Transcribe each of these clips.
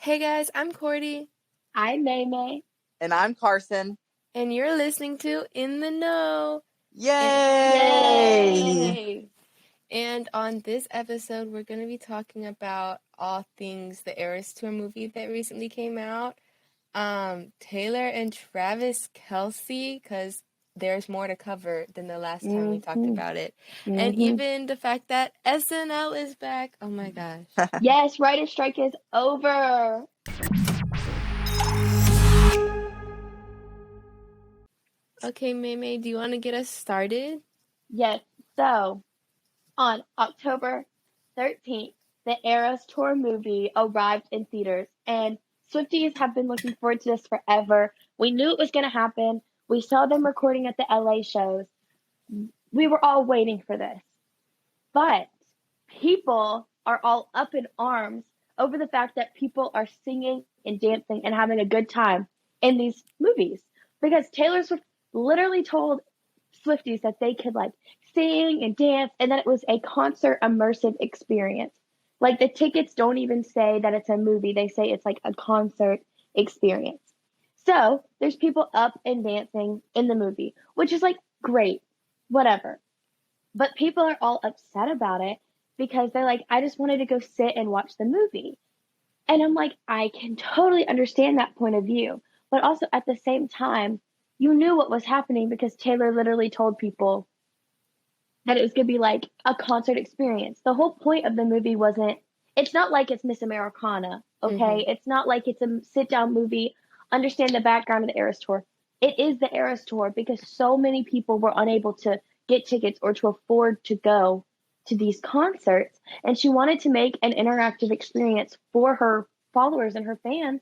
Hey guys, I'm Cordy, I'm May. And I'm Carson. and you're listening to In the Know. Yay! Yay! And on this episode, we're going to be talking about all things the Eras Tour movie that recently came out. Taylor and Travis Kelce, because there's more to cover than the last time we talked about it. And even the fact that SNL is back. Oh my gosh. Yes, writer's strike is over. Okay, May, do you want to get us started? Yes, so on October 13th, the Eras Tour movie arrived in theaters, and Swifties have been looking forward to this forever. We knew it was going to happen. We saw them recording at the LA shows. We were all waiting for this. But people are all up in arms over the fact that people are singing and dancing and having a good time in these movies. Because Taylor Swift literally told Swifties that they could sing and dance, and that it was a concert immersive experience. Like, the tickets don't even say that it's a movie, they say it's like a concert experience. So there's people up and dancing in the movie, which is great, whatever. But people are all upset about it because they're like, I just wanted to go sit and watch the movie. And I'm like, I can totally understand that point of view. But also at the same time, you knew what was happening because Taylor literally told people that it was going to be like a concert experience. The whole point of the movie it's not like it's Miss Americana, okay? Mm-hmm. It's not like it's a sit down movie, understand the background of the Eras Tour. It is the Eras Tour because so many people were unable to get tickets or to afford to go to these concerts. And she wanted to make an interactive experience for her followers and her fans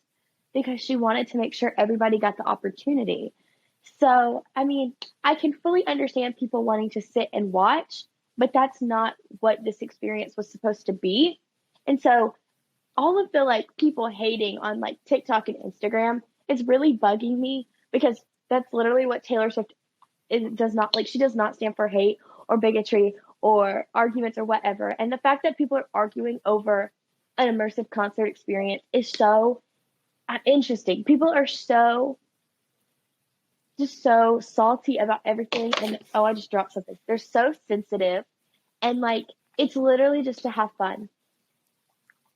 because she wanted to make sure everybody got the opportunity. So, I mean, I can fully understand people wanting to sit and watch, but that's not what this experience was supposed to be. And so all of the people hating on TikTok and Instagram is really bugging me because that's literally what Taylor Swift does not she does not stand for hate or bigotry or arguments or whatever. And the fact that people are arguing over an immersive concert experience is so interesting. People are just so salty about everything, and I just dropped something. They're so sensitive, and it's literally just to have fun.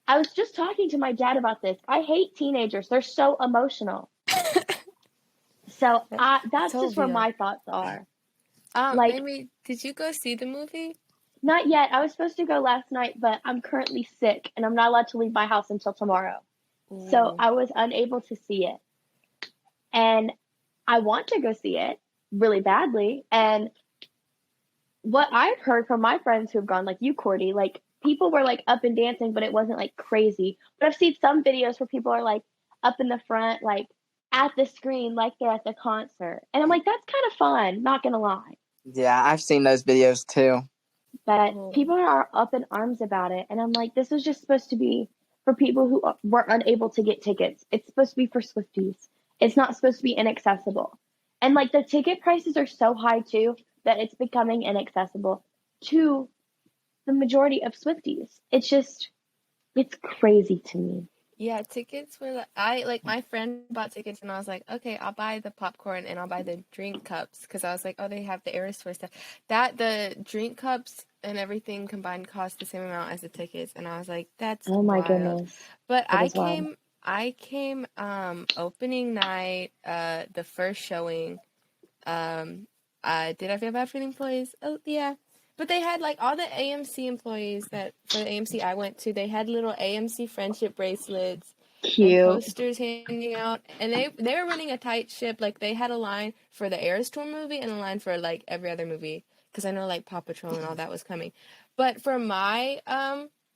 I was just talking to my dad about this. I hate teenagers. They're so emotional. So that's just where my thoughts are. Amy, did you go see the movie? Not yet. I was supposed to go last night, but I'm currently sick and I'm not allowed to leave my house until tomorrow. Ooh. So I was unable to see it. And I want to go see it really badly. And what I've heard from my friends who've gone, like you, Cordy, people were up and dancing, but it wasn't crazy. But I've seen some videos where people are up in the front, at the screen, like they're at the concert. And I'm like, that's kind of fun, not gonna lie. Yeah, I've seen those videos too. But people are up in arms about it. And I'm like, this was just supposed to be for people who were unable to get tickets. It's supposed to be for Swifties. It's not supposed to be inaccessible. And the ticket prices are so high too that it's becoming inaccessible to the majority of Swifties. It's crazy to me. Yeah, tickets were my friend bought tickets and I was like, okay, I'll buy the popcorn and I'll buy the drink cups because I was like, oh, they have the Eras Tour stuff. The drink cups and everything combined cost the same amount as the tickets, and I was like, that's my wild. Goodness. But I came opening night, the first showing. Did I feel bad for the employees? Oh yeah. But they had all the AMC employees that for the AMC I went to, they had little AMC friendship bracelets. Cute. And posters handing out, and they were running a tight ship. They had a line for the Eras Tour movie and a line for every other movie, because I know Paw Patrol and all that was coming. But for my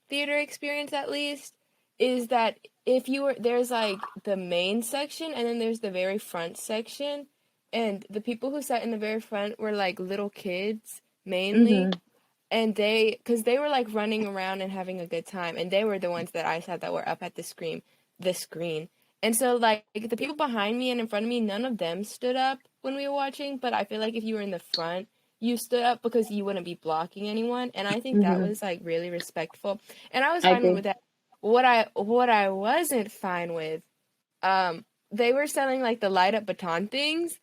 theater experience, at least, is that if you were there's the main section and then there's the very front section, and the people who sat in the very front were little kids mainly. Mm-hmm. And because they were running around and having a good time, and they were the ones that I saw that were up at the screen. And so the people behind me and in front of me, none of them stood up when we were watching, but I feel if you were in the front, you stood up because you wouldn't be blocking anyone, and I think that was really respectful, and I was fine with that. what I wasn't fine with, they were selling like the light up baton things,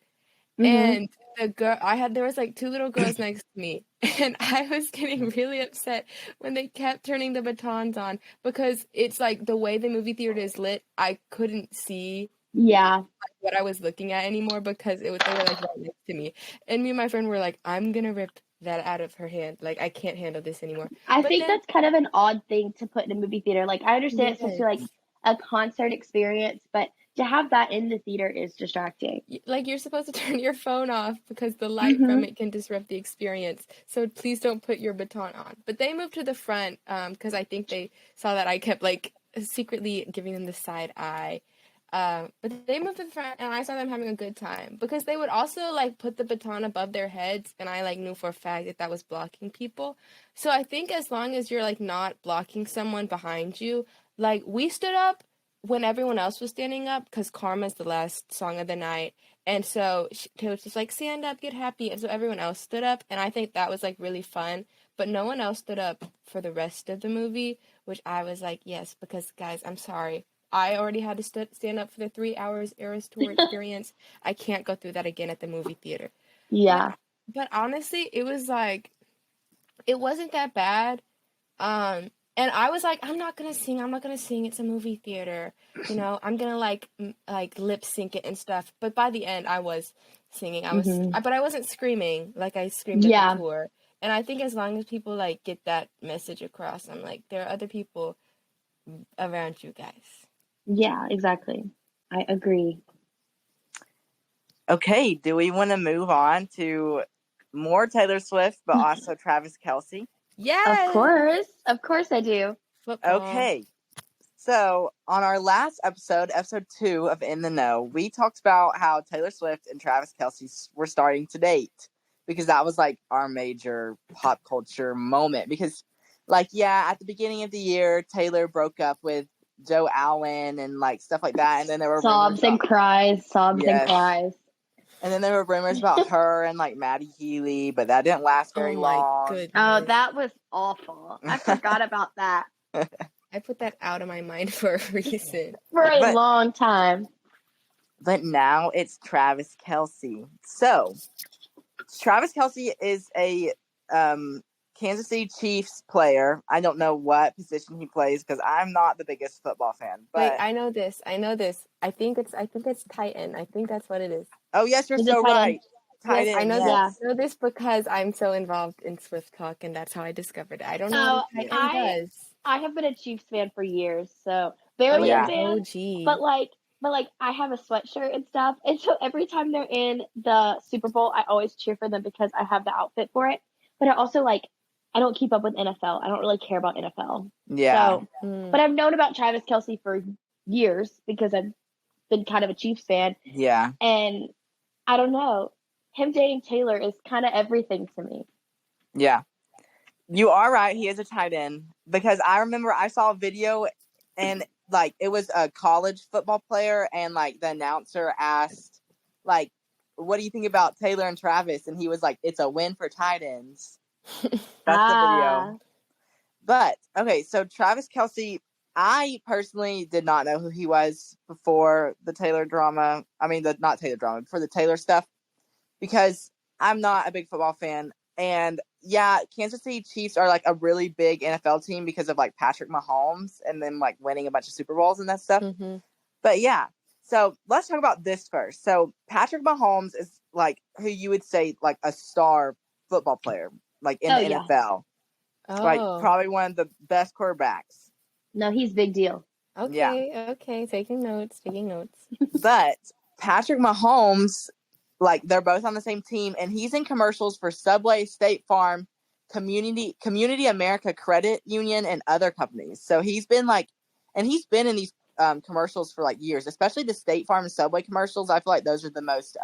Mm-hmm. and there was like two little girls next to me, and I was getting really upset when they kept turning the batons on because it's like the way the movie theater is lit, I couldn't see Yeah. what I was looking at anymore because they were like right next to me. And me and my friend were like, I'm gonna rip that out of her hand. Like I can't handle this anymore. I But think then that's kind of an odd thing to put in a movie theater. Like, I understand it's supposed to be like yes. a concert experience, but to have that in the theater is distracting. Like you're supposed to turn your phone off because the light Mm-hmm. from it can disrupt the experience. So please don't put your baton on. But they moved to the front because I think they saw that I kept like secretly giving them the side eye. But they moved to the front and I saw them having a good time because they would also like put the baton above their heads and I like knew for a fact that that was blocking people. So I think as long as you're like not blocking someone behind you, like we stood up when everyone else was standing up because Karma's the last song of the night. And so Taylor was just like, stand up, get happy. And so everyone else stood up. And I think that was like really fun. But no one else stood up for the rest of the movie, which I was like, yes, because guys, I'm sorry. I already had to stand up for the 3 hours Eras Tour experience. I can't go through that again at the movie theater. But Yeah. but honestly, it was like, it wasn't that bad. And I was like, I'm not gonna sing. It's a movie theater. You know, I'm gonna like lip sync it and stuff. But by the end, I was singing. Mm-hmm. But I wasn't screaming like I screamed at the Yeah. tour. And I think as long as people like get that message across, I'm like, there are other people around you guys. Yeah, exactly. I agree. Okay, do we want to move on to more Taylor Swift, but also Travis Kelce? Yes, Of course I do. football. Okay, so on our last episode 2 of In the Know, we talked about how Taylor Swift and Travis Kelce were starting to date because that was like our major pop culture moment. Because, like, yeah, at the beginning of the year, Taylor broke up with Joe Alwyn and like stuff like that, and then there were Sobs and cries, sobs and yes, cries. and then there were rumors about her and like Maddie Healy, but that didn't last Oh very my long. goodness. Oh, that was awful. I forgot about that I put that out of my mind for a reason. for a But- long time. But now it's Travis Kelce. So Travis Kelce is a Kansas City Chiefs player. I don't know what position he plays because I'm not the biggest football fan. But Wait, I know this. I think it's Titan. I think that's what it is. oh yes, you're Is it so tight end? right. Tight Yes, I end, know yes. this. I know this because I'm so involved in Swift Talk, and that's how I discovered it. I don't know So what a tight end does. I have been a Chiefs fan for years, so Oh, barely yeah. a fan. OG. But like I have a sweatshirt and stuff, and so every time they're in the Super Bowl, I always cheer for them because I have the outfit for it. But I also like I don't keep up with NFL. I don't really care about NFL. Yeah. So, but I've known about Travis Kelce for years because I've been kind of a Chiefs fan, Yeah. and I don't know, him dating Taylor is kind of everything to me. Yeah. You are right. He is a tight end because I remember I saw a video and like it was a college football player and like the announcer asked like, what do you think about Taylor and Travis? And he was like, it's a win for tight ends. That's the video. But okay, so Travis Kelce, I personally did not know who he was before the Taylor drama. I mean, not Taylor drama, before the Taylor stuff, because I'm not a big football fan. And yeah, Kansas City Chiefs are like a really big NFL team because of like Patrick Mahomes and then like winning a bunch of Super Bowls and that stuff. Mm-hmm. But yeah, so let's talk about this first. So Patrick Mahomes is like who you would say like a star football player, like in the NFL. Oh. Like probably one of the best quarterbacks. No, he's big deal. Okay, taking notes. But Patrick Mahomes, like they're both on the same team, and he's in commercials for Subway, State Farm, Community America Credit Union, and other companies. So he's been in these commercials for like years, especially the State Farm and Subway commercials. I feel like those are the most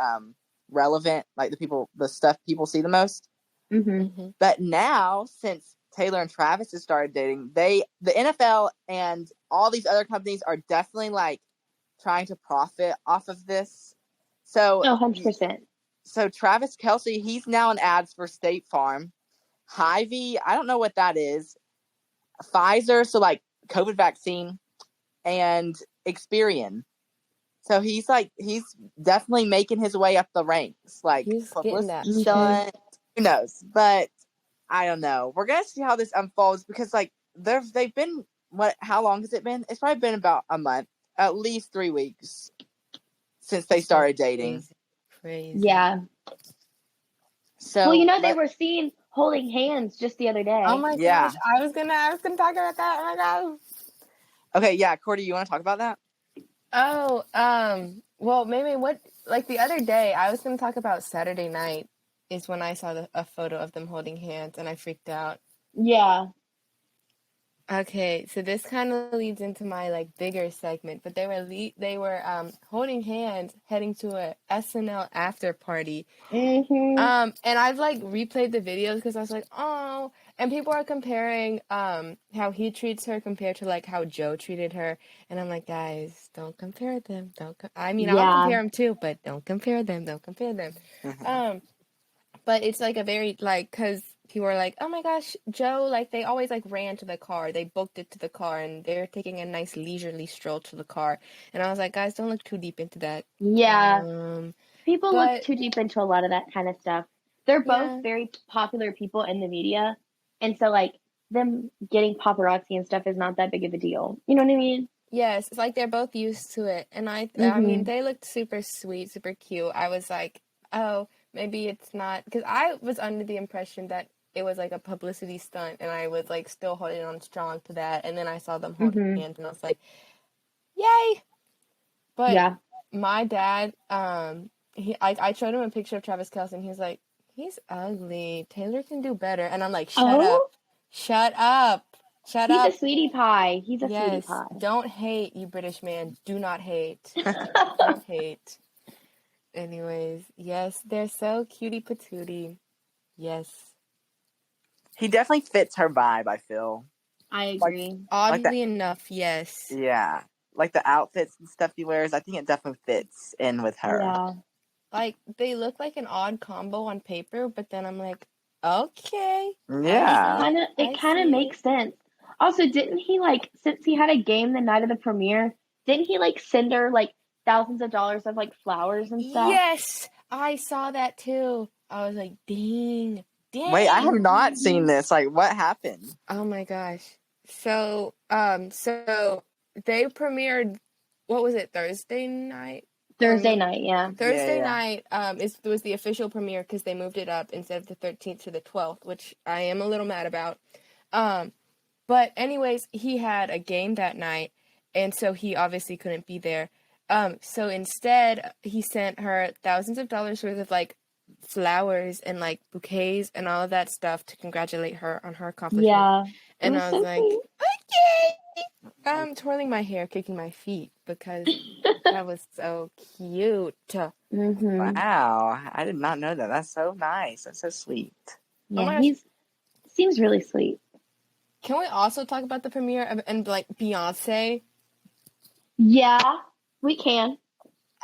relevant, like the stuff people see the most. Mm-hmm. But now, since Taylor and Travis have started dating, the NFL and all these other companies are definitely like trying to profit off of this. So 100%. So Travis Kelce, he's now in ads for State Farm, Hy-Vee, I don't know what that is, Pfizer, so like COVID vaccine and Experian. So he's definitely making his way up the ranks. Like, He's getting that publicity check. stunt. Who knows? But I don't know. We're gonna see how this unfolds because like they've been how long has it been? It's probably been about a month, at least 3 weeks since they started dating. Crazy. Yeah. So Well, they were seen holding hands just the other day. Oh my gosh, I was gonna talk about that. Oh my god. Okay, yeah, Cordy, you want to talk about that? Oh, well, maybe the other day, I was gonna talk about Saturday night is when I saw a photo of them holding hands and I freaked out. Yeah. Okay, so this kind of leads into my like bigger segment, but they were holding hands heading to a SNL after party. Mm-hmm. And I've like replayed the videos because I was like, oh, and people are comparing how he treats her compared to like how Joe treated her, and I'm like, guys, don't compare them. I mean, I'll compare them too, but don't compare them. Don't compare them. But it's like a very like because people are like, oh my gosh, Joe, like they always like ran to the car, they booked it to the car, and they're taking a nice leisurely stroll to the car, and I was like, guys, don't look too deep into that. Yeah. People look too deep into a lot of that kind of stuff. They're both very popular people in the media, and so like them getting paparazzi and stuff is not that big of a deal. You know what I mean? Yes, it's like they're both used to it, and I mean, they looked super sweet, super cute. I was like, oh, maybe it's not, because I was under the impression that it was like a publicity stunt, and I was like still holding on strong to that, and then I saw them holding hands, and I was like, yay! But my dad, I showed him a picture of Travis Kelce, and he was like, he's ugly. Taylor can do better, and I'm like, shut up, shut up. Shut up. He's a sweetie pie. He's a sweetie pie. Don't hate, you British man. Do not hate. Don't hate. Anyways, yes, they're so cutie patootie. Yes. He definitely fits her vibe, I feel. I agree. Oddly enough, yes. Yeah. Like the outfits and stuff he wears, I think it definitely fits in with her. Yeah. Like, they look like an odd combo on paper, but then I'm like, okay. Yeah. It kind of makes sense. Also, didn't he like, since he had a game the night of the premiere, didn't he like send her like thousands of dollars of like flowers and stuff? Yes, I saw that too. I was like, dang. Wait, I have not seen this. Like, what happened? Oh my gosh. So they premiered, what was it, Thursday night? Thursday night, yeah. Thursday night was the official premiere because they moved it up instead of the 13th to the 12th, which I am a little mad about. But anyways, he had a game that night, and so he obviously couldn't be there. So instead, he sent her thousands of dollars worth of like flowers and like bouquets and all of that stuff to congratulate her on her accomplishment. Yeah. And I was like, okay. I'm twirling my hair, kicking my feet because that was so cute. Wow, I did not know that. That's so nice. That's so sweet. Yeah, he seems really sweet. Can we also talk about the premiere and like Beyonce? Yeah, we can.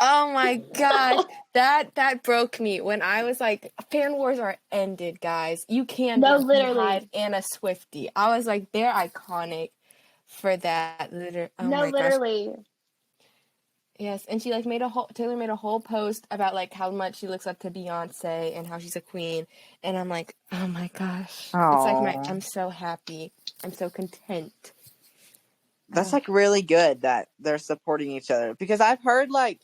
Oh my gosh, that broke me when I was like, fan wars are ended, guys. You can't be a Beehive and a Swiftie. I was like, they're iconic for that. Literally. Gosh. Yes, and she like Taylor made a whole post about like how much she looks up to Beyonce and how she's a queen, and I'm like, oh my gosh. Aww. It's like I'm so happy. I'm so content. That's like really good that they're supporting each other, because I've heard like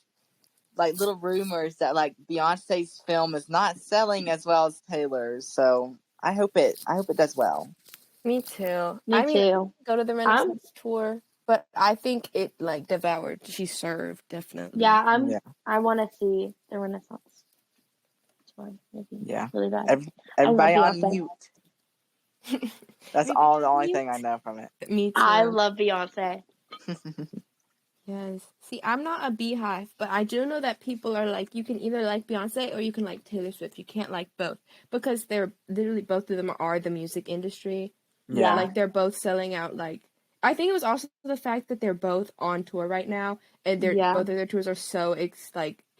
little rumors that like Beyonce's film is not selling as well as Taylor's, so I hope it does well. Me too. Me too. Go to the Renaissance tour, but I think it like devoured. She served, definitely. Yeah, I want to see the Renaissance tour. Yeah, really bad. Everybody on mute. That's the only thing I know from it. Me too. I love Beyonce. Yes. See, I'm not a Beehive, but I do know that people are like, you can either like Beyonce or you can like Taylor Swift. You can't like both because they're literally, both of them are the music industry. Yeah. Like they're both selling out. Like, I think it was also the fact that they're both on tour right now, and both of their tours are so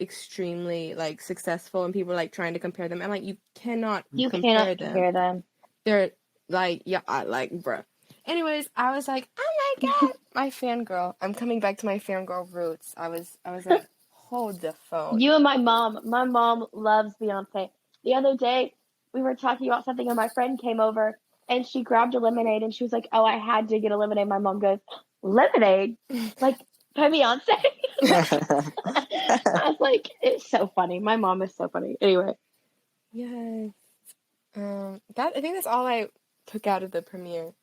extremely like successful, and people are like trying to compare them. I'm like, you cannot compare them. They're They're like, bruh. Anyways, I was like, oh my god, my fangirl. I'm coming back to my fangirl roots. I was like, hold the phone. You and my mom. My mom loves Beyonce. The other day, we were talking about something, and my friend came over, and she grabbed a lemonade, and she was like, "Oh, I had to get a lemonade." My mom goes, "Lemonade? Like by Beyonce?" I was like, "It's so funny." My mom is so funny. Anyway, Yes. That I think that's all I took out of the premiere.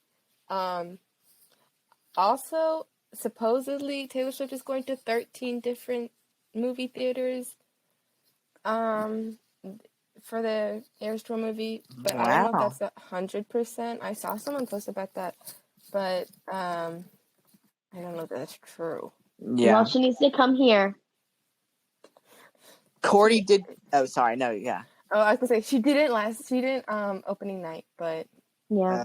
Also, supposedly Taylor Swift is going to 13 different movie theaters. For the Eras Tour movie, but I don't know if that's 100%. I saw someone post about that, but I don't know if that's true. Yeah. well, she needs to come here. Cordy did. Oh, sorry. No, yeah. Oh, I was gonna say she didn't opening night, but Yeah.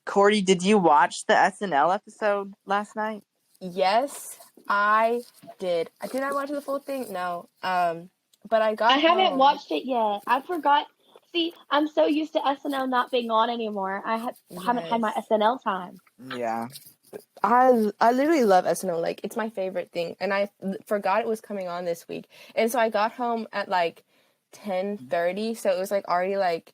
Cordy, did you watch the SNL episode last night? yes, I did. Did I watch the full thing? No. But I got. I haven't home. watched it yet. I forgot. See, I'm so used to SNL not being on anymore. I haven't had my Yes. SNL time. Yeah. I literally love SNL. Like, it's my favorite thing, and I forgot it was coming on this week. And so I got home at like 10:30, so it was like already like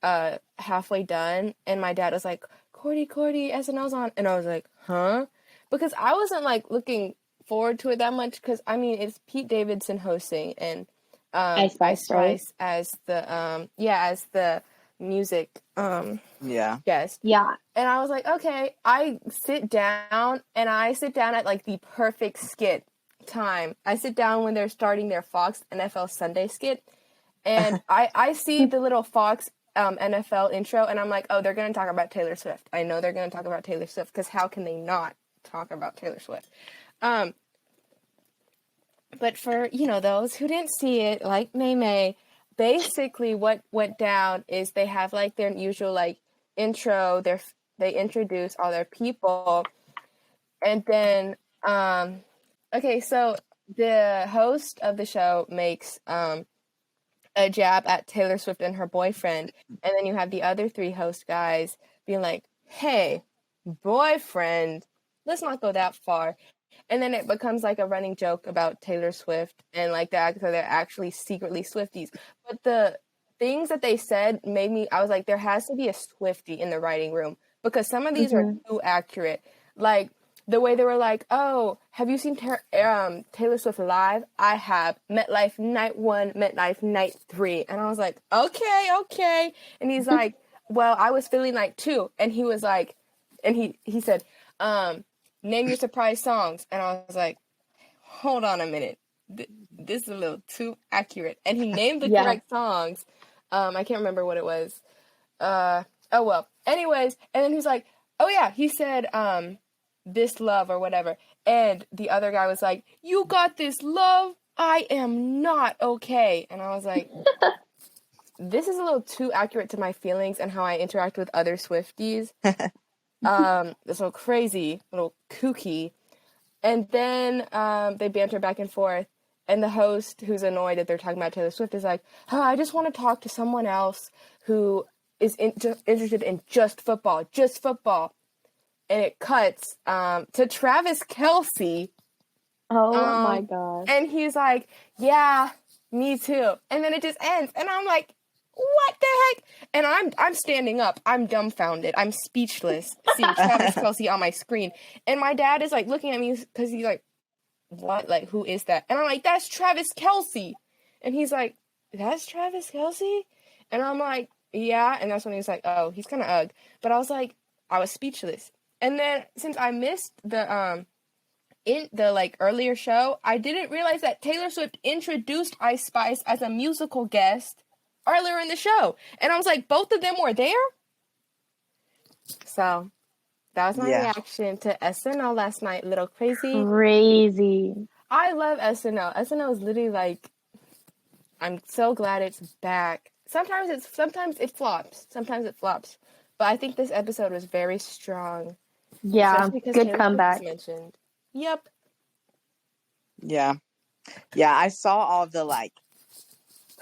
halfway done, and my dad was like, Cordy, SNL's on, and I was like, huh? Because I wasn't like looking forward to it that much, because I mean it's Pete Davidson hosting, and Ice Spice right? as the music guest. Yeah. And I was like, okay. I sit down at like the perfect skit time. I sit down when they're starting their Fox NFL Sunday skit, and I see the little Fox NFL intro, and I'm like, oh, they're going to talk about Taylor Swift. I know they're going to talk about Taylor Swift, because how can they not talk about Taylor Swift? But for, those who didn't see it, like May, basically what went down is they have like their usual like intro, they introduce all their people, and then okay, so the host of the show makes a jab at Taylor Swift and her boyfriend, and then you have the other three host guys being like, hey, boyfriend, let's not go that far. And then it becomes like a running joke about Taylor Swift and like that, so they're actually secretly Swifties. But the things that they said I was like, there has to be a Swiftie in the writing room, because some of these are too accurate. Like the way they were like, oh, have you seen Taylor Swift live? I have. MetLife Night 1, MetLife Night 3. And I was like, okay. And he's like, well, I was feeling like 2. And he was like, and he said, name your surprise songs. And I was like, hold on a minute. This is a little too accurate. And he named the correct songs. I can't remember what it was. Oh, well. Anyways, and then he's like, oh, yeah, he said, this love or whatever. And the other guy was like, you got this love? I am not okay. And I was like, this is a little too accurate to my feelings and how I interact with other Swifties. It's a little crazy, a little kooky. And then they banter back and forth. And the host, who's annoyed that they're talking about Taylor Swift, is like, oh, I just want to talk to someone else who is interested in just football. And it cuts to Travis Kelce. Oh my God. And he's like, yeah, me too. And then it just ends. And I'm like, what the heck? And I'm standing up. I'm dumbfounded. I'm speechless seeing Travis Kelce on my screen. And my dad is like looking at me because he's like, what? Like, who is that? And I'm like, that's Travis Kelce. And he's like, that's Travis Kelce? And I'm like, yeah. And that's when he's like, oh, he's kind of ugh. But I was like, I was speechless. And then since I missed the in the like earlier show, I didn't realize that Taylor Swift introduced Ice Spice as a musical guest earlier in the show. And I was like, both of them were there? So that was my reaction to SNL last night. Little crazy. Crazy. I love SNL. SNL is literally like, I'm so glad it's back. Sometimes it flops. But I think this episode was very strong. Yeah, good Taylor comeback. Mentioned. Yep. Yeah. I saw all of the like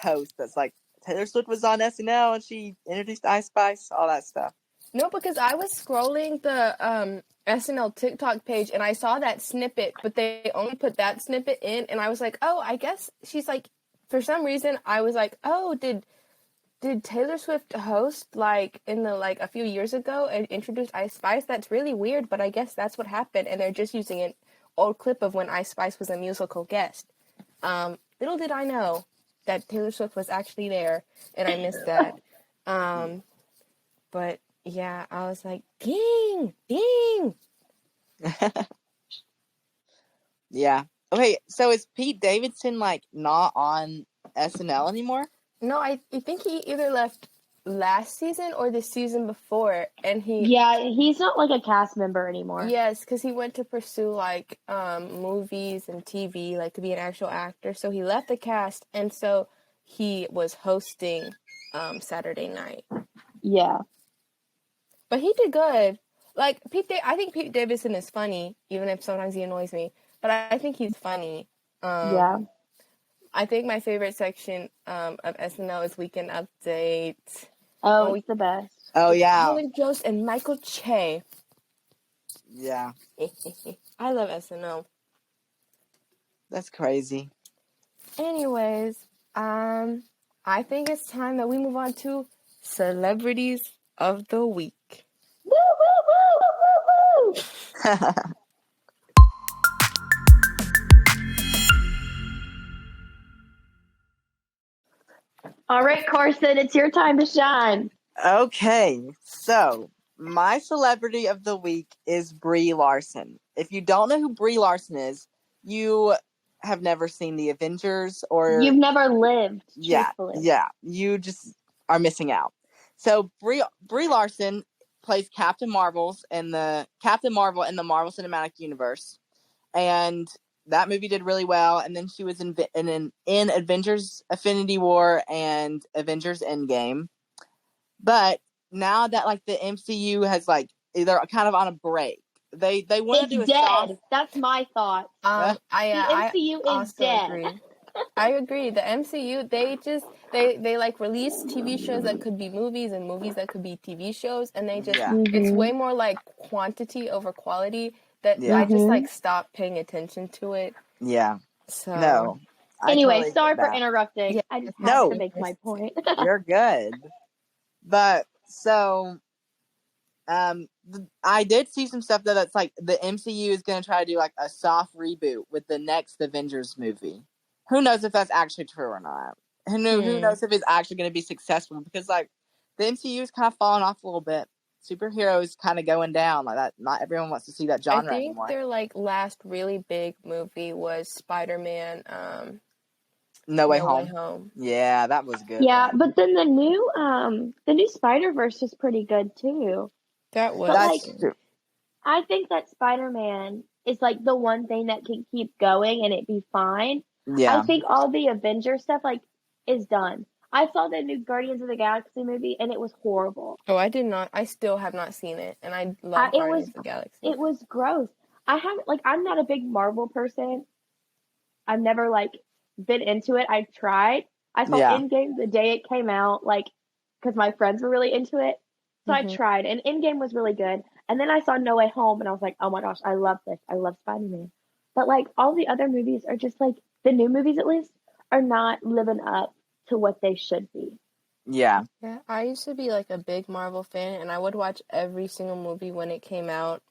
posts that's like Taylor Swift was on SNL and she introduced Ice Spice, all that stuff. No, because I was scrolling the SNL TikTok page and I saw that snippet, but they only put that snippet in, and I was like, oh, I guess she's like, for some reason, I was like, oh, did Taylor Swift host like in the like a few years ago and introduce Ice Spice? That's really weird, but I guess that's what happened, and they're just using an old clip of when Ice Spice was a musical guest. Little did I know that Taylor Swift was actually there, and I missed that. But yeah, I was like, ding, ding. Yeah. Okay, so is Pete Davidson like not on SNL anymore? No, I think he either left last season or the season before, and Yeah, he's not like a cast member anymore. yes, because he went to pursue like movies and TV, like to be an actual actor. So he left the cast, and so he was hosting Saturday night. Yeah. But he did good. Like I think Pete Davidson is funny, even if sometimes he annoys me. But I think he's funny. Yeah. I think my favorite section of SNL is Weekend Update. Oh, it's the best. Oh yeah. Helen Jost and Michael Che. Yeah. I love SNL. That's crazy. Anyways, I think it's time that we move on to celebrities of the week. Woo, woo, woo, woo, woo, woo. All right, Carson, it's your time to shine. Okay, so my celebrity of the week is Brie Larson. If you don't know who Brie Larson is, you have never seen the Avengers, or you've never lived. Truthfully. Yeah, you just are missing out. So Brie Larson plays Captain Marvel in the Marvel Cinematic Universe, and that movie did really well. And then she was in Avengers: Infinity War and Avengers: Endgame. But now that like the MCU has like they're kind of on a break, they want to do a dead. soft. That's my thought. The MCU is dead. Agree. I agree. The MCU, they like release TV shows that could be movies and movies that could be TV shows, and they just it's way more like quantity over quality that I just like stopped paying attention to it. Yeah. So no. Anyway, totally sorry for interrupting. Yeah, I just had to make my point. You're good. But so I did see some stuff that's like the MCU is going to try to do like a soft reboot with the next Avengers movie. Who knows if that's actually true or not? Who knows if it's actually going to be successful? Because like the MCU is kind of falling off a little bit. Superheroes kind of going down like that. Not everyone wants to see that genre anymore. I think their like last really big movie was Spider-Man. No Way Home. Yeah, that was good. Yeah, but then the new Spider-Verse was pretty good too. That was. That's true. I think that Spider-Man is like the one thing that can keep going and it be fine. Yeah. I think all the Avengers stuff like is done. I saw the new Guardians of the Galaxy movie and it was horrible. Oh, I did not. I still have not seen it, and I love Guardians of the Galaxy. It was gross. I'm not a big Marvel person. I've never like been into it. I tried. I saw Endgame the day it came out, like because my friends were really into it. So I tried, and Endgame was really good. And then I saw No Way Home, and I was like, oh my gosh, I love this. I love Spider-Man. But like all the other movies are just like the new movies, at least, are not living up to what they should be. Yeah. Yeah, I used to be like a big Marvel fan, and I would watch every single movie when it came out.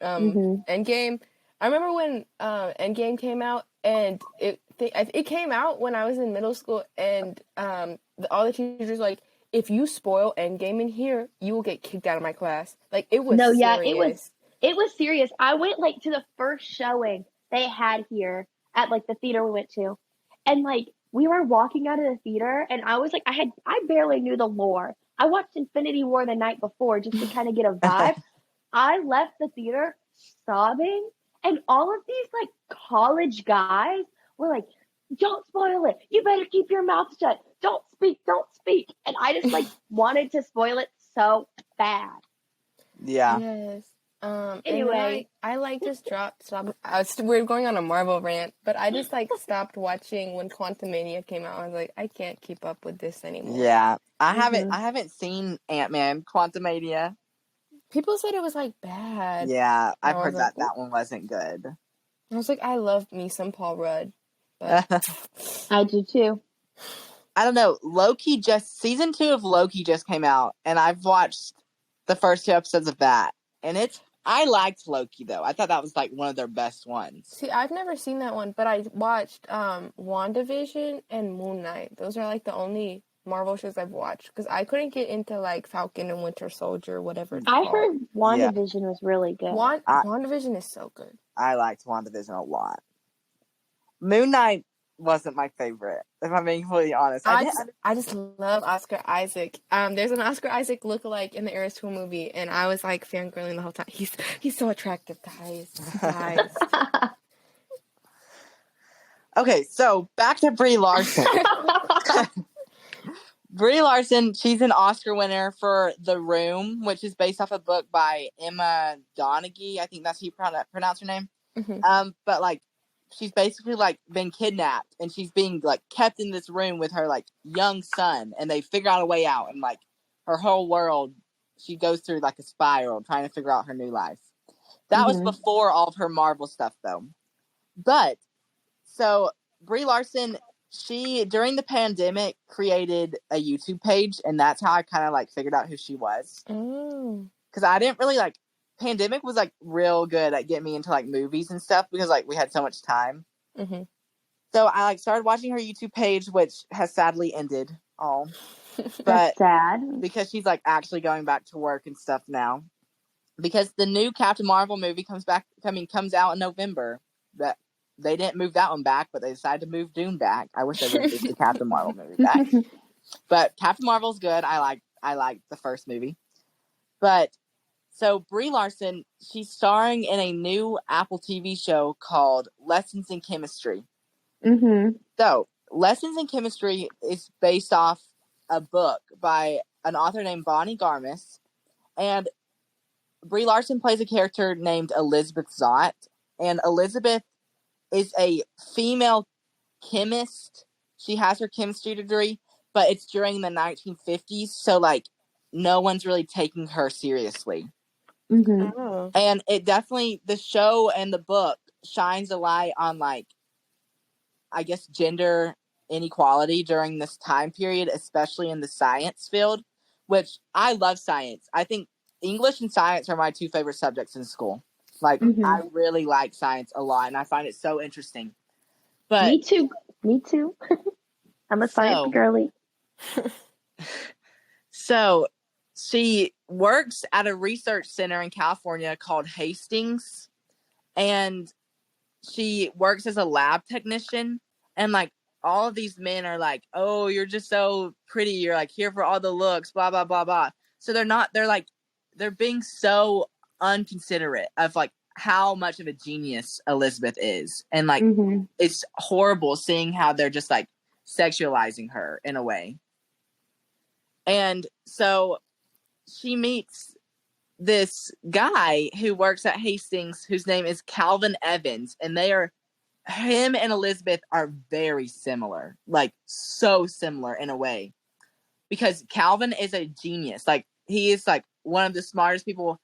Endgame. I remember when Endgame came out, and it came out when I was in middle school, and all the teachers were like, if you spoil Endgame in here, you will get kicked out of my class. Like it was serious. It was serious. I went like to the first showing they had here at like the theater we went to, and like we were walking out of the theater, and I was like, I barely knew the lore. I watched Infinity War the night before just to kind of get a vibe. I left the theater sobbing, and all of these like college guys were like, don't spoil it. You better keep your mouth shut. Don't speak. And I just like wanted to spoil it so bad. Yeah. Yes. Anyway, I like just stopped. We're going on a Marvel rant, but I just like stopped watching when Quantumania came out. I was like, I can't keep up with this anymore. Yeah, I haven't seen Ant-Man Quantumania. People said it was like bad. Yeah, I've I heard was like, that one wasn't good. I was like, I love me some Paul Rudd, but I do too. I don't know. Season 2 of Loki just came out, and I've watched the first 2 episodes of that, and I liked Loki though. I thought that was like one of their best ones. see, I've never seen that one, but I watched WandaVision and Moon Knight. Those are like the only Marvel shows I've watched because I couldn't get into like Falcon and Winter Soldier, whatever it's I called. heard WandaVision was really good. WandaVision is so good. I liked WandaVision a lot. Moon Knight wasn't my favorite, if I'm being completely honest. I just love Oscar Isaac. There's an Oscar Isaac lookalike in the Eras Tour movie, and I was like fangirling the whole time. He's so attractive, guys. Okay, so back to Brie Larson. Brie Larson, she's an Oscar winner for The Room, which is based off a book by Emma Donaghy. I think that's how you pronounce her name. Mm-hmm. But like, she's basically like been kidnapped, and she's being like kept in this room with her like young son, and they figure out a way out, and like her whole world, she goes through like a spiral trying to figure out her new life. That was before all of her Marvel stuff though. But so Brie Larson, she during the pandemic created a YouTube page, and that's how I kind of like figured out who she was. Because I didn't really like. Pandemic was like real good at getting me into like movies and stuff because like we had so much time. Mm-hmm. So I like started watching her YouTube page, which has sadly ended all. That's But sad. because she's like actually going back to work and stuff now. Because the new Captain Marvel movie comes out in November. That they didn't move that one back, but they decided to move Dune back. I wish they would move the Captain Marvel movie back. But Captain Marvel's good. I like the first movie. But so Brie Larson, she's starring in a new Apple TV show called Lessons in Chemistry. Mm-hmm. So Lessons in Chemistry is based off a book by an author named Bonnie Garmis, and Brie Larson plays a character named Elizabeth Zott, and Elizabeth is a female chemist. She has her chemistry degree, but it's during the 1950s, so like no one's really taking her seriously. Mm-hmm. Oh. And it definitely, the show and the book shines a light on like, I guess, gender inequality during this time period, especially in the science field, which I love science. I think English and science are my 2 favorite subjects in school. Like, I really like science a lot, and I find it so interesting. But Me too. I'm a science girly. So she works at a research center in California called Hastings, and she works as a lab technician, and like all of these men are like, oh, you're just so pretty, you're like here for all the looks, blah blah blah blah. So they're being so unconsiderate of like how much of a genius Elizabeth is, and like it's horrible seeing how they're just like sexualizing her in a way. And so she meets this guy who works at Hastings whose name is Calvin Evans, and him and Elizabeth are very similar, like so similar in a way, because Calvin is a genius. Like he is like one of the smartest people.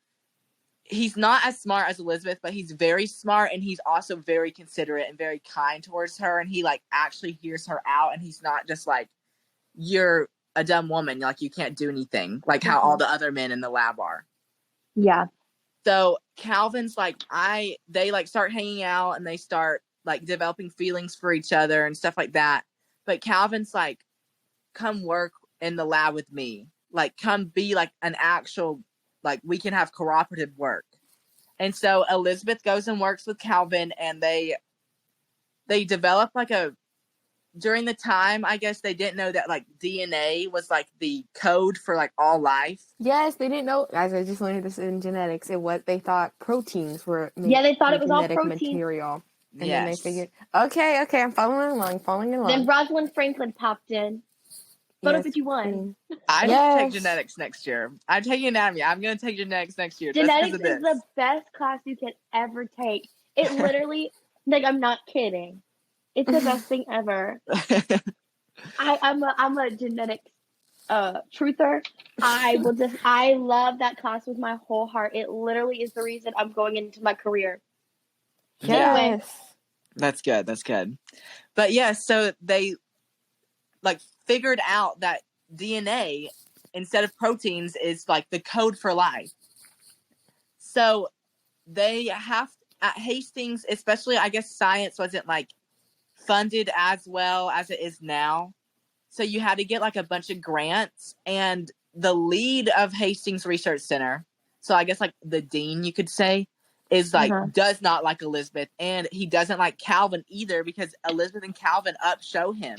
He's not as smart as Elizabeth, but he's very smart, and he's also very considerate and very kind towards her, and he like actually hears her out, and he's not just like, you're a dumb woman, like you can't do anything, like how all the other men in the lab are. Yeah. So Calvin's like, they like start hanging out, and they start like developing feelings for each other and stuff like that. But Calvin's like, come work in the lab with me, like come be like an actual, like we can have cooperative work. And so Elizabeth goes and works with Calvin, and they develop like during the time, I guess they didn't know that like DNA was like the code for like all life. Yes, they didn't know. Guys, I just learned this in genetics. They thought proteins were they thought it was all protein material. And then they figured, okay, I'm following along. Then Rosalind Franklin popped in. Photo 51. I need to take genetics next year. I'm taking anatomy. I'm going to take genetics next year. Genetics is the best class you could ever take. It literally, like, I'm not kidding. It's the best thing ever. I'm a genetics truther. I love that class with my whole heart. It literally is the reason I'm going into my career. Anyway. Yes. That's good. That's good. But yeah, so they like figured out that DNA instead of proteins is like the code for life. So they have at Hastings, especially I guess science wasn't like funded as well as it is now. So you had to get like a bunch of grants, and the lead of Hastings Research Center, so I guess like the dean you could say, is like does not like Elizabeth, and he doesn't like Calvin either because Elizabeth and Calvin upshow him.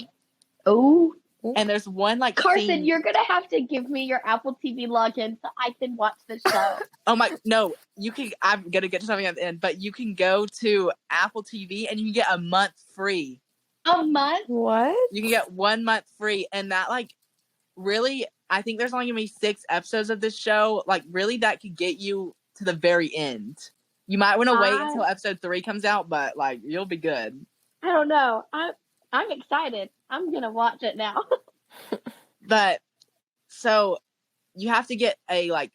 Oh. And there's one like Carson, scene... you're gonna have to give me your Apple TV login so I can watch the show. Oh my, no, you can. I'm gonna get to something at the end, but you can go to Apple TV and you can get a month free. A month? What? You can get 1 month free, and that like really, I think there's only gonna be 6 episodes of this show. Like really, that could get you to the very end. You might want to wait until episode 3 comes out, but like you'll be good. I don't know. I'm excited. I'm gonna watch it now. But so you have to get a like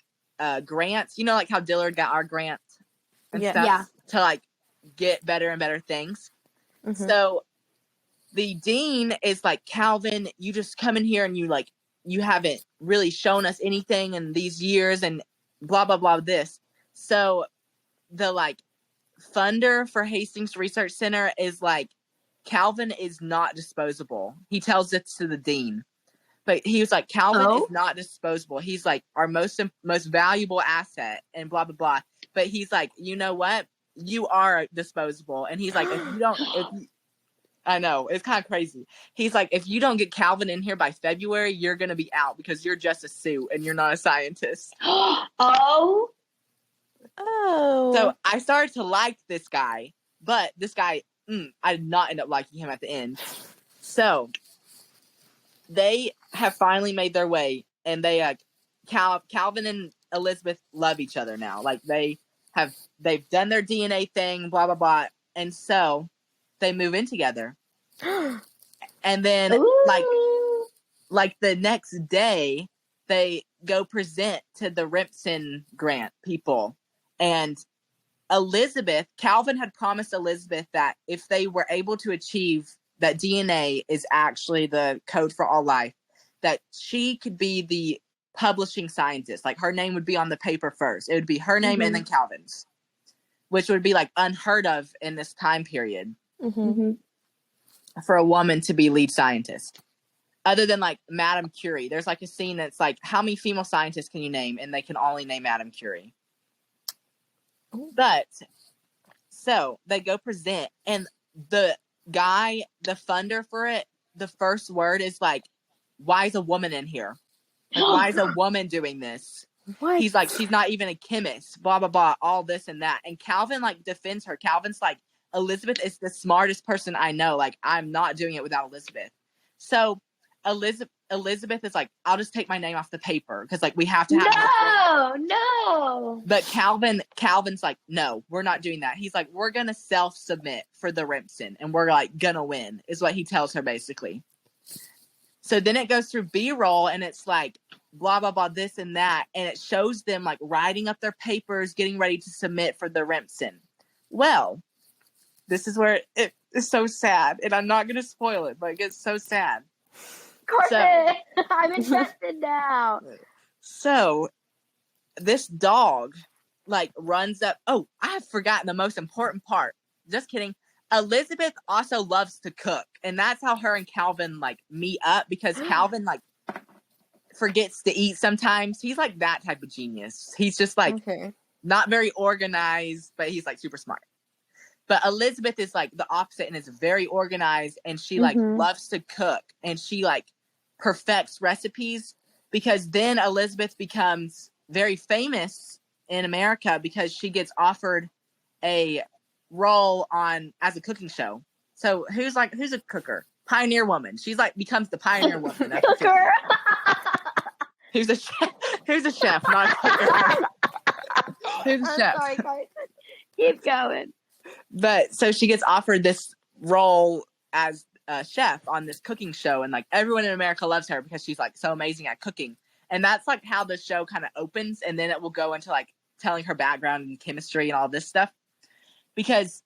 grants. You know, like how Dillard got our grant and stuff to like get better and better things. Mm-hmm. So the dean is like, Calvin, you just come in here and you haven't really shown us anything in these years and blah blah blah this. So the like funder for Hastings Research Center is like, Calvin is not disposable. He tells this to the dean. But he was like, Calvin is not disposable. He's like our most valuable asset and blah, blah, blah. But he's like, you know what? You are disposable. And he's like, I know, it's kind of crazy. He's like, if you don't get Calvin in here by February, you're going to be out because you're just a suit and you're not a scientist. Oh. So I started to like this guy, but this guy, I did not end up liking him at the end. So they have finally made their way, and they Calvin and Elizabeth love each other now. Like they've done their DNA thing, blah blah blah, and so they move in together. And then like the next day they go present to the Rimpson grant people, and Calvin had promised Elizabeth that if they were able to achieve that DNA is actually the code for all life, that she could be the publishing scientist. Like her name would be on the paper first. It would be her name and then Calvin's, which would be like unheard of in this time period for a woman to be lead scientist. Other than like Madame Curie. There's like a scene that's like, how many female scientists can you name? And they can only name Madame Curie. But so they go present, and the guy, the funder for it, the first word is like, why is a woman in here? Like, why is a woman doing this? What? He's like, she's not even a chemist, blah blah blah, all this and that. And Calvin like defends her. Calvin's like, Elizabeth is the smartest person I know. Like, I'm not doing it without Elizabeth. So Elizabeth is like, I'll just take my name off the paper because like we have to have no. But Calvin's like, no, we're not doing that. He's like, we're gonna self-submit for the Rimpson and we're like gonna win, is what he tells her basically. So then it goes through B-roll and it's like blah blah blah this and that, and it shows them like writing up their papers, getting ready to submit for the Rimpson. Well, this is where it is so sad, and I'm not gonna spoil it, but it gets so sad. Carson, I'm invested now. So this dog like runs up. Oh, I have forgotten the most important part. Just kidding. Elizabeth also loves to cook, and that's how her and Calvin like meet up, because Calvin like forgets to eat sometimes. He's like that type of genius. He's just like not very organized, but he's like super smart. But Elizabeth is like the opposite and is very organized, and she like loves to cook, and she like perfects recipes, because then Elizabeth becomes very famous in America because she gets offered a role as a cooking show. So who's a cooker? Pioneer woman. She's like becomes the pioneer woman. Cooker. Who's a chef? Who's a chef, not a cooker. Who's a chef? Sorry, Carson. Keep going. But so she gets offered this role as chef on this cooking show, and like everyone in America loves her because she's like so amazing at cooking. And that's like how the show kind of opens, and then it will go into like telling her background and chemistry and all this stuff. Because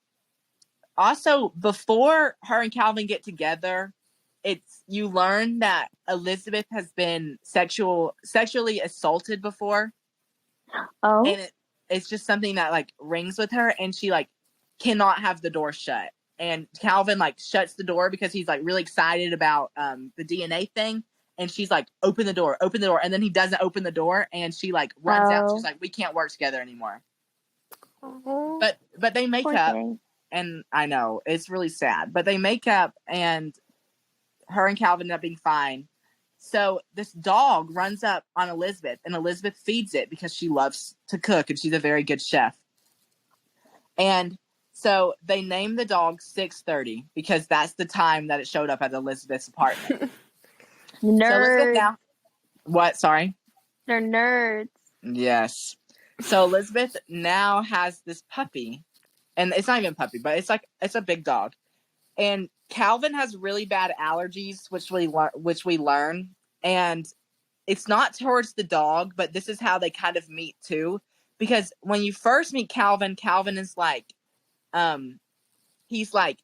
also before her and Calvin get together, you learn that Elizabeth has been sexually assaulted before. Oh. And it's just something that like rings with her, and she like cannot have the door shut. And Calvin like shuts the door because he's like really excited about the DNA thing. And she's like, open the door. And then he doesn't open the door, and she like runs out. She's like, we can't work together anymore. Oh. But they make Poor up. thing. And I know it's really sad, but they make up, and her and Calvin end up being fine. So this dog runs up on Elizabeth, and Elizabeth feeds it because she loves to cook, and she's a very good chef. And so they named the dog 6:30 because that's the time that it showed up at Elizabeth's apartment. Nerds. So Elizabeth now, what? Sorry. They're nerds. Yes. So Elizabeth now has this puppy, and it's not even a puppy, but it's a big dog. And Calvin has really bad allergies, which we learn, and it's not towards the dog, but this is how they kind of meet too. Because when you first meet Calvin, Calvin is like, he's like,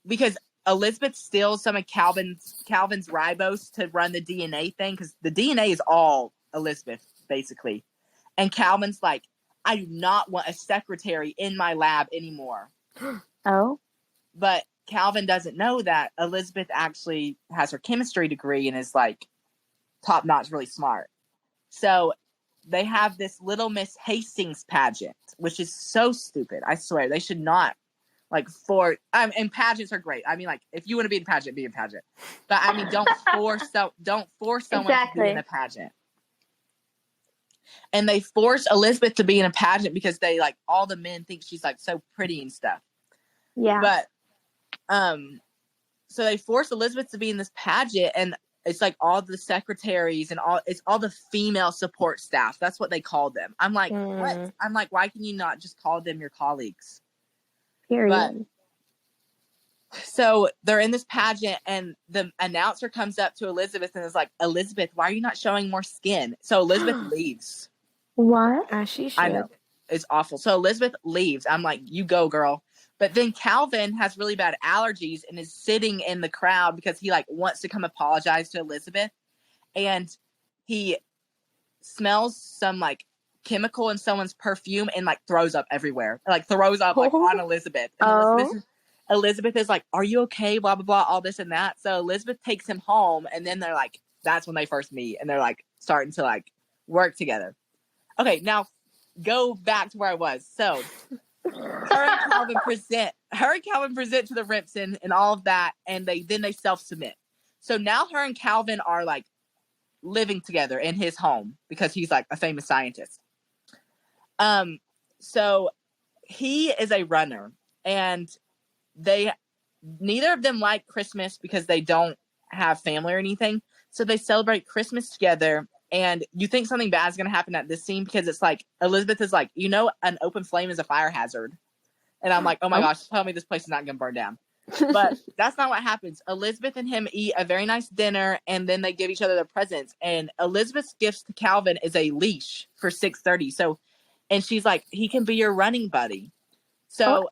because Elizabeth steals some of Calvin's ribose to run the DNA thing, because the DNA is all Elizabeth basically, and Calvin's like, I do not want a secretary in my lab anymore. Oh. But Calvin doesn't know that Elizabeth actually has her chemistry degree and is like top notch, really smart. So they have this Little Miss Hastings pageant, which is so stupid. I swear they should not and pageants are great. I mean, like if you want to be in a pageant, be in a pageant. But I mean, don't force someone to be in a pageant. And they force Elizabeth to be in a pageant because they like all the men think she's like so pretty and stuff. Yeah. But so they force Elizabeth to be in this pageant, and it's like all the secretaries and it's all the female support staff. That's what they call them. I'm like, what? I'm like, why can you not just call them your colleagues? Period. So they're in this pageant, and the announcer comes up to Elizabeth and is like, Elizabeth, why are you not showing more skin? So Elizabeth leaves. What? She should. I know. It's awful. So Elizabeth leaves. I'm like, you go, girl. But then Calvin has really bad allergies and is sitting in the crowd because he like wants to come apologize to Elizabeth. And he smells some like chemical in someone's perfume and like throws up everywhere. Like throws up like on Elizabeth. And Elizabeth is like, are you okay? Blah, blah, blah, all this and that. So Elizabeth takes him home, and then they're like, that's when they first meet, and they're like starting to like work together. Okay, now go back to where I was. So her and Calvin present to the Ripson and all of that, and they self-submit. So now her and Calvin are like living together in his home because he's like a famous scientist. So he is a runner, and neither of them like Christmas because they don't have family or anything. So they celebrate Christmas together. And you think something bad is going to happen at this scene because it's like Elizabeth is like, an open flame is a fire hazard. And I'm like, oh my gosh, tell me this place is not going to burn down. But that's not what happens. Elizabeth and him eat a very nice dinner, and then they give each other their presents. And Elizabeth's gifts to Calvin is a leash for 6:30. So, and she's like, he can be your running buddy. So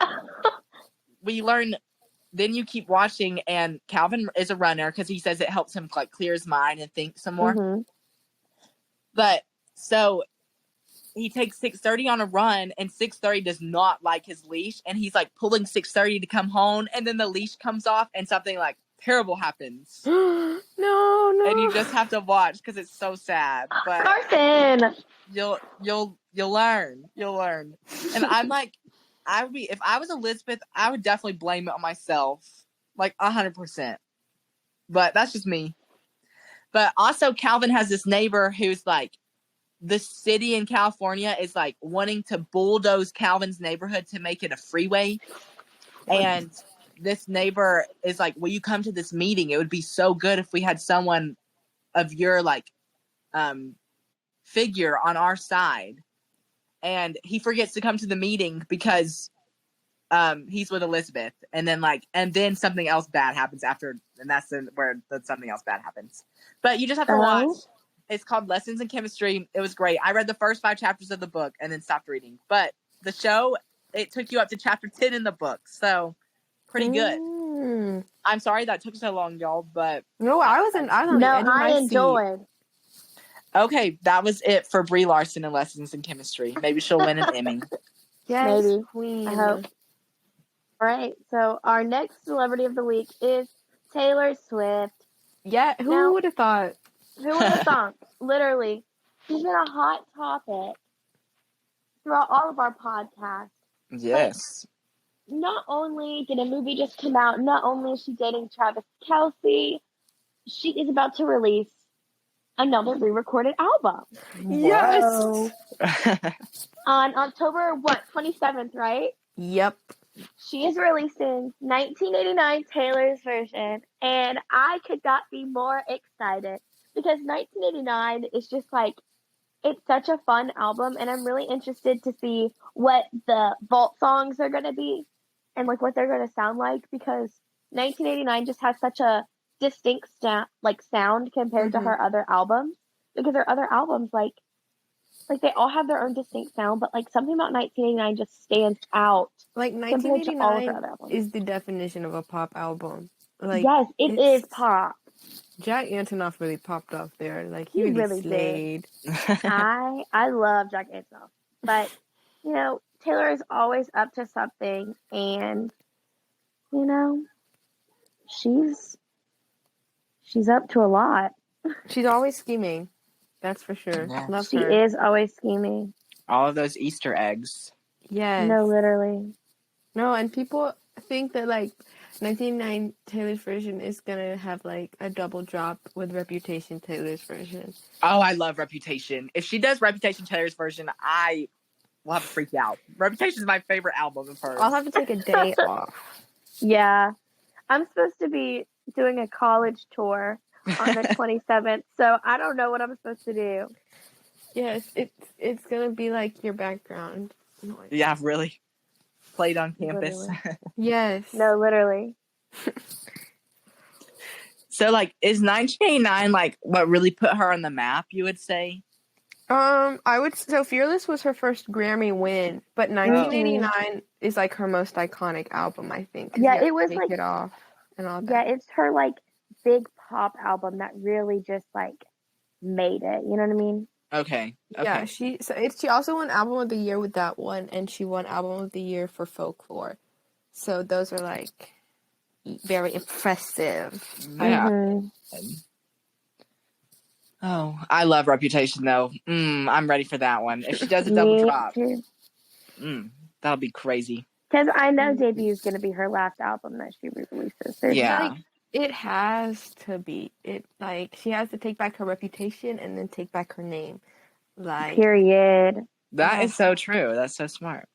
we learn. Then you keep watching, and Calvin is a runner because he says it helps him like clear his mind and think some more. Mm-hmm. But so he takes 6:30 on a run, and 6:30 does not like his leash, and he's like pulling 6:30 to come home, and then the leash comes off, and something like terrible happens. No. And you just have to watch because it's so sad. But Carson, you'll learn. You'll learn. And I'm like, if I was Elizabeth, I would definitely blame it on myself, like 100%. But that's just me. But also, Calvin has this neighbor who's like, the city in California is like wanting to bulldoze Calvin's neighborhood to make it a freeway. And this neighbor is like, will you come to this meeting? It would be so good if we had someone of your like figure on our side. And he forgets to come to the meeting because he's with Elizabeth, and then something else bad happens after, and that's where something else bad happens. But you just have to watch. It's called Lessons in Chemistry. It was great. I read the first 5 chapters of the book and then stopped reading. But the show, it took you up to chapter 10 in the book, so pretty good. I'm sorry that took so long, y'all, but no, I was on the edge of my seat. Enjoyed. Okay, that was it for Brie Larson and Lessons in Chemistry. Maybe she'll win an Emmy. Yes, Maybe. queen. I hope. All right, so our next celebrity of the week is Taylor Swift. Yeah, who would have thought? Who would have thought? Literally, she's been a hot topic throughout all of our podcasts. Yes. But not only did a movie just come out, not only is she dating Travis Kelce, she is about to release another re-recorded album. Yes. On October 27th, right? Yep. She is releasing 1989 Taylor's version, and I could not be more excited because 1989 is just like, it's such a fun album, and I'm really interested to see what the vault songs are going to be and like what they're going to sound like, because 1989 just has such a distinct sound compared to her other albums, because her other albums like they all have their own distinct sound, but like something about 1989 just stands out. Like 1989 is the definition of a pop album. Like, yes, it is pop. Jack Antonoff really popped off there. Like he really slayed. I love Jack Antonoff, but you know, Taylor is always up to something, and you know, she's up to a lot. She's always scheming. That's for sure. Yes. Love she her. is always scheming. All of those Easter eggs. Yes. No, literally. No, and people think that like 1999 Taylor's version is gonna have like a double drop with Reputation Taylor's version. Oh, I love Reputation. If she does Reputation Taylor's version, I will have to freak out. Reputation is my favorite album of hers. I'll have to take a day off. Yeah. I'm supposed to be doing a college tour on the 27th, so I don't know what I'm supposed to do. Yes, it's gonna be like your background noise. Yeah, really. Played on campus. Yes. No, literally. So, like, is 1989 like what really put her on the map? You would say? So Fearless was her first Grammy win, but 1989 is like her most iconic album, I think. Yeah, it was like It Off and all that. Yeah, it's her like big pop album that really just like made it. You know what I mean? Okay. Yeah, she also won Album of the Year with that one, and she won Album of the Year for Folklore. So those are like very impressive. Yeah. Oh, I love Reputation though. I'm ready for that one. If she does a double drop, that'll be crazy. Because I know Debut is going to be her last album that she releases. Like, it has to be. It like she has to take back her reputation and then take back her name. Like, period. That is so true. That's so smart.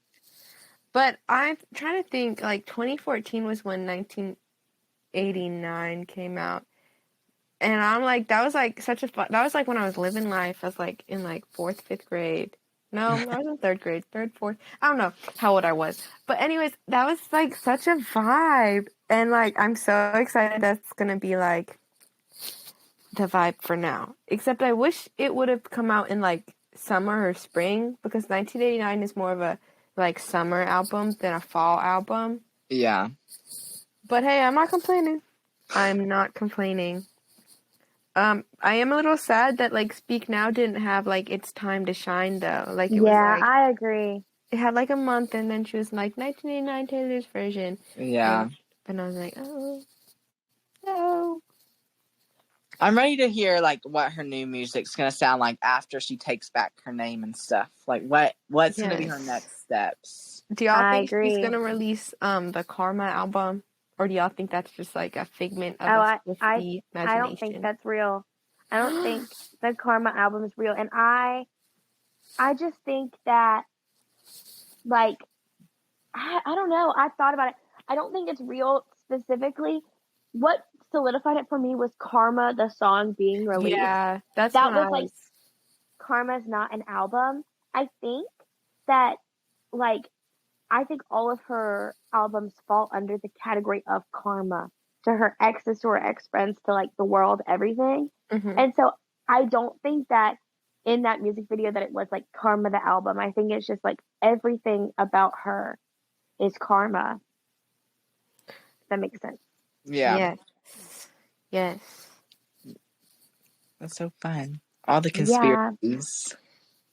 But I'm trying to think. Like 2014 was when 1989 came out. And I'm like, that was like such a fun. That was like when I was living life. I was like in like 4th, 5th grade. No, I was in 3rd grade, 3rd, 4th. I don't know how old I was. But anyways, that was like such a vibe. And like, I'm so excited that's going to be like the vibe for now. Except I wish it would have come out in like summer or spring, because 1989 is more of a like summer album than a fall album. Yeah. But hey, I'm not complaining. I'm not complaining. I am a little sad that like Speak Now didn't have like its time to shine though. Like it was like, I agree. It had like a month, and then she was like 1989 Taylor's version. Yeah. And I was like, oh no. I'm ready to hear like what her new music's gonna sound like after she takes back her name and stuff. Like what's gonna be her next steps? Do y'all think she's gonna release the Karma album? Or do y'all think that's just like a figment of a Swiftie imagination? I don't think that's real. I don't think the Karma album is real. And I just think that, like, I don't know. I thought about it. I don't think it's real specifically. What solidified it for me was Karma, the song being released. Yeah, that was like, Karma's not an album. I think that, like, I think all of her albums fall under the category of karma, to her exes, to her ex-friends, to like the world, everything. Mm-hmm. And so I don't think that in that music video that it was like Karma the album. I think it's just like everything about her is karma. That makes sense. Yeah. Yes. That's so fun. All the Yeah. conspiracies.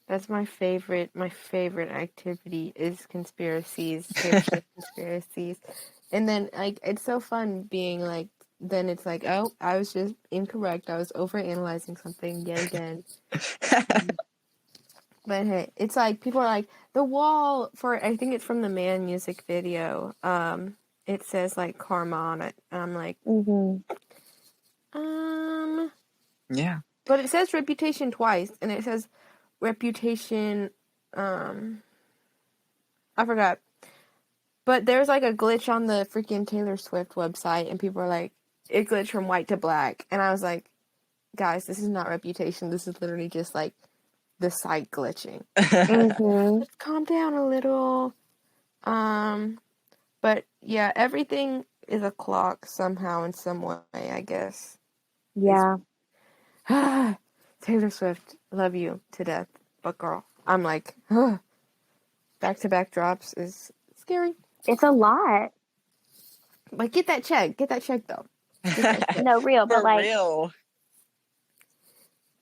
That's my favorite activity is conspiracies, Taylor Swift conspiracies. And then like it's so fun being like then it's like, oh, I was just incorrect. I was overanalyzing something yet again. But hey, it's like people are like the wall for I think it's from the Man music video. It says like karma on it. And I'm like, Yeah. but it says reputation twice, and it says reputation. I forgot. But there's like a glitch on the freaking Taylor Swift website, and people are like, it glitched from white to black, and I was like, guys, this is not reputation. This is literally just like the site glitching. Let's calm down a little. But yeah, everything is a clock somehow in some way, I guess. Yeah. Taylor Swift, love you to death. But girl, I'm like, back-to-back drops is scary. It's a lot. Like, get that check. Get that check, though. Get that check. No, real, but For like, real.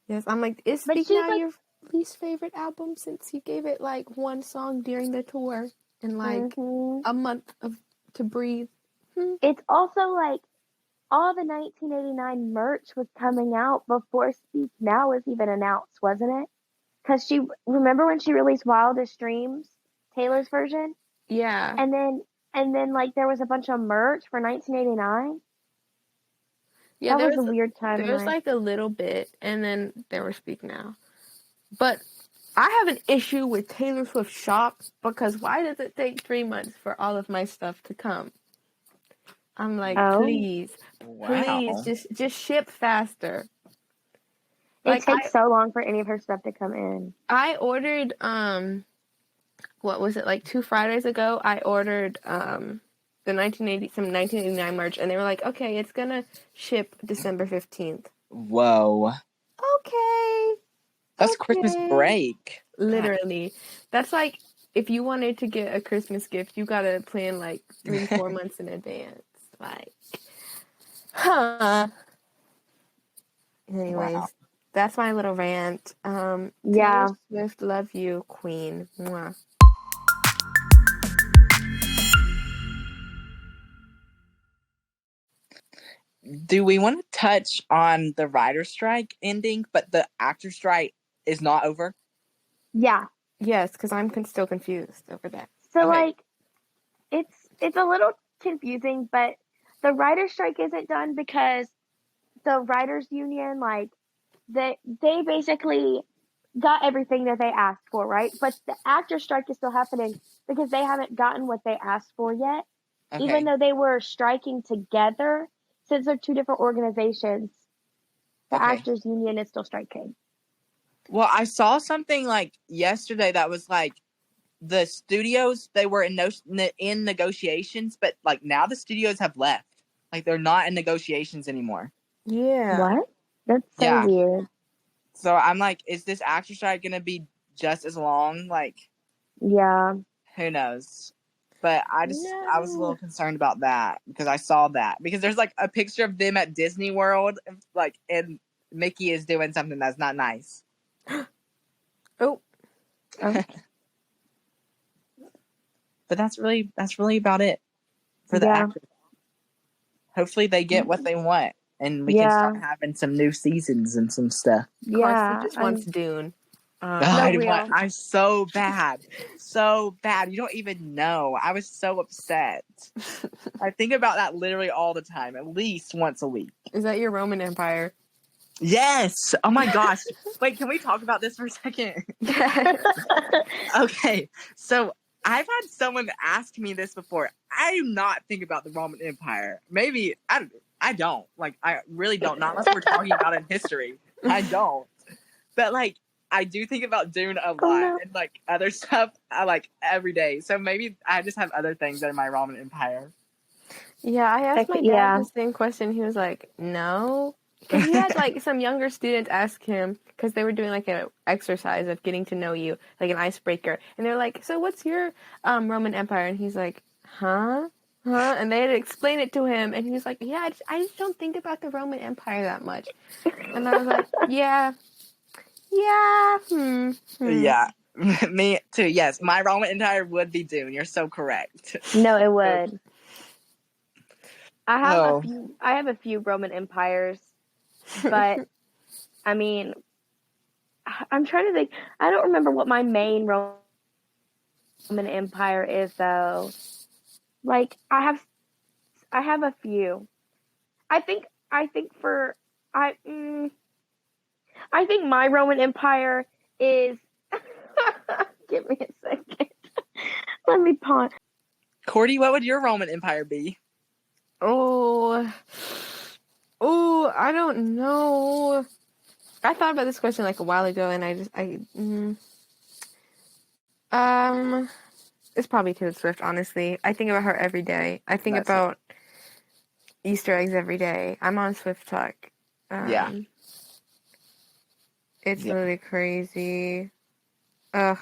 Yes, I'm like, is But Speak she's Now like- your least favorite album since you gave it like one song during the tour and like a month to breathe? it's also like all the 1989 merch was coming out before Speak Now was even announced, wasn't it? Because remember when she released Wildest Dreams, Taylor's version, Yeah. and then like there was a bunch of merch for 1989. Yeah, That was a weird time. There was like a little bit, and then there was Speak Now. But I have an issue with Taylor Swift shop because why does it take 3 months for all of my stuff to come? I'm like, please, just ship faster. It takes so long for any of her stuff to come in. I ordered what was it, like 2 Fridays ago? I ordered the 1989 merch, and they were like, okay, it's gonna ship December 15th. Whoa. Okay. That's Christmas break. Literally. That's like if you wanted to get a Christmas gift, you gotta plan like 3-4 months in advance. Like, anyways, that's my little rant. Taylor Swift, love you, queen. Mwah. Do we want to touch on the writer's strike ending, but the actor strike is not over? Yeah. Yes, because I'm still confused over that. So like, it's a little confusing, but the writer's strike isn't done because the writers union, like, they basically got everything that they asked for, right? But the actor strike is still happening because they haven't gotten what they asked for yet. Okay. Even though they were striking together, since they're two different organizations, the actors union is still striking. Well, I saw something like yesterday that was like the studios, they were in negotiations, but like now the studios have left. Like they're not in negotiations anymore. Yeah. What? That's so weird. So I'm like, is this actor strike going to be just as long? Like, yeah. Who knows? But I was a little concerned about that because I saw that. Because there's like a picture of them at Disney World, like, and Mickey is doing something that's not nice. Oh. But that's really about it for the actors. Hopefully they get what they want and we can start having some new seasons and some stuff. Yeah. Carson just wants Dune. I'm so bad. So bad. You don't even know. I was so upset. I think about that literally all the time, at least once a week. Is that your Roman Empire? Yes. Oh my gosh. Wait, can we talk about this for a second? Okay. So I've had someone ask me this before. I do not think about the Roman Empire. Maybe I don't. Like, I really don't. Not unless we're talking about in history. I don't. But like, I do think about Dune a lot no. and like other stuff I like every day. So maybe I just have other things that are my ramen empire. Yeah, I asked my dad Yeah. the same question. He was like, no. Because he had like some younger students ask him, because they were doing like an exercise of getting to know you, like an icebreaker. And they're like, so what's your Roman Empire? And he's like, huh? And they had to explain it to him. And he was like, yeah, I just don't think about the Roman Empire that much. And I was like, yeah. Yeah. Me too. Yes, my Roman Empire would be Dune. You're so correct. No, it would. I have Oh. I have a few Roman empires, but I mean, I'm trying to think. I don't remember what my main Roman empire is though. Like I have a few. I think my Roman Empire is. Give me a second. Let me pause. Cordy, what would your Roman Empire be? Oh, I don't know. I thought about this question like a while ago, and it's probably Taylor Swift, honestly. I think about her every day. I think about Easter eggs every day. I'm on Swift Talk. Yeah. It's really crazy. Ugh.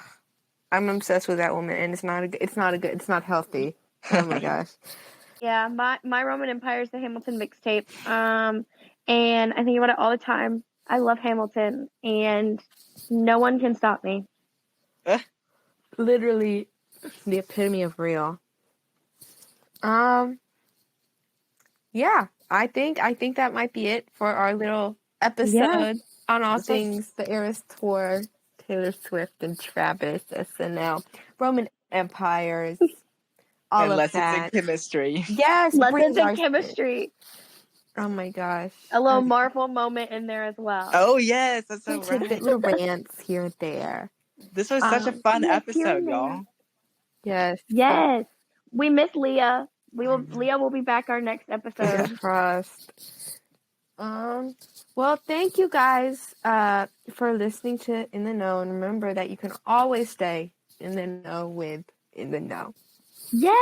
I'm obsessed with that woman, and it's not healthy. Oh my gosh. Yeah, my Roman Empire is the Hamilton mixtape. And I think about it all the time. I love Hamilton, and no one can stop me. Literally the epitome of real. Yeah, I think that might be it for our little episode on all things the Eras Tour, Taylor Swift and Travis, SNL, Roman Empires, all and of lessons that. in chemistry. Yes, lessons in chemistry. Oh my gosh. A little Marvel moment in there as well. Oh yes, that's so right. Little rants here and there. This was such a fun episode, y'all. Yes. Yes. We miss Leah. Leah will be back our next episode. Trust. Well, thank you guys for listening to In the Know, and remember that you can always stay in the know with In the Know. Yeah.